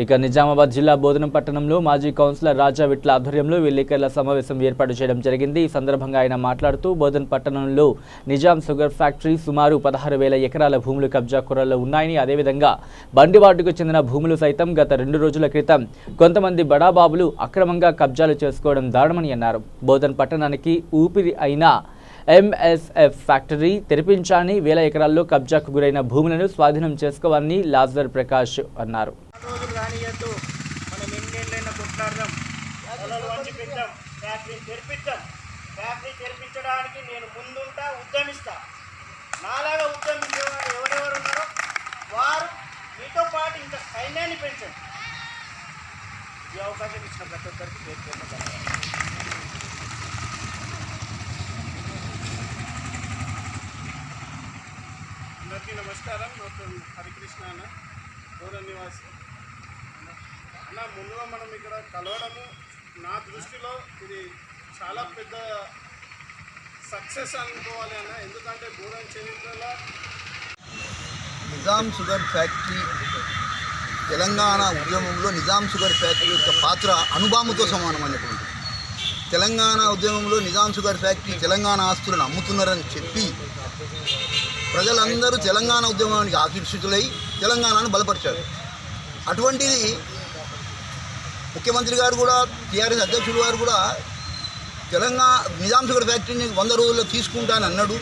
ఇక నిజామాబాద్ జిల్లా బోధనం పట్టణంలో మాజీ కౌన్సిలర్ రాజా విట్ల ఆధ్వర్యంలో విలేకరుల సమావేశం ఏర్పాటు చేయడం జరిగింది। ఈ సందర్భంగా ఆయన మాట్లాడుతూ బోధన్ పట్టణంలో నిజాం షుగర్ ఫ్యాక్టరీ సుమారు 16,000 ఎకరాల భూములు కబ్జా కోరల్లో ఉన్నాయని, అదేవిధంగా బండివార్డుకు చెందిన భూములు సైతం గత 2 రోజుల క్రితం కొంతమంది బడాబాబులు అక్రమంగా కబ్జాలు చేసుకోవడం దారుణమని అన్నారు। బోధన్ పట్టణానికి ఊపిరి అయిన ఎంఎస్ఎఫ్ ఫ్యాక్టరీ తెరిపించాలని, 1000 ఎకరాల్లో కబ్జాకు గురైన భూములను స్వాధీనం చేసుకోవాలని లాజర్ ప్రకాష్ అన్నారు। ఫ్యాక్టరీ తెరిపించడానికి నేను ముందుంటా, ఉద్యమిస్తా। నాలాగా ఉద్యమించేవారు ఎవరెవరు ఉన్నారో వారు మీతో పాటు ఇంకా సైన్యాన్ని పెంచండి। ఈ అవకాశం ఇచ్చిన ప్రతి ఒక్కరికి పేరు అందరికీ నమస్కారం। హరికృష్ణ అన్న, గౌరవ నివాసి అన్న। ముందుగా మనం ఇక్కడ కలవడము నా దృష్టిలో ఇది చాలా పెద్ద సక్సెస్ అనుకోవాలి అన్న। ఎందుకంటే గూడెం చరిత్రలో నిజాం షుగర్ ఫ్యాక్టరీ తెలంగాణ ఉద్యమంలో నిజాం షుగర్ ఫ్యాక్టరీ యొక్క పాత్ర అనుబాముతో సమానమైనటువంటి తెలంగాణ ఉద్యమంలో నిజాం షుగర్ ఫ్యాక్టరీ తెలంగాణ ఆస్తులను అమ్ముతున్నారని చెప్పి ప్రజలందరూ తెలంగాణ ఉద్యమానికి ఆకర్షితులై తెలంగాణను బలపరిచారు। అటువంటిది ముఖ్యమంత్రి గారు కూడా, టీఆర్ఎస్ అధ్యక్షుడు గారు కూడా నిజాం షుగర్ ఫ్యాక్టరీని 100 రోజుల్లో తీసుకుంటానని అన్నాడు।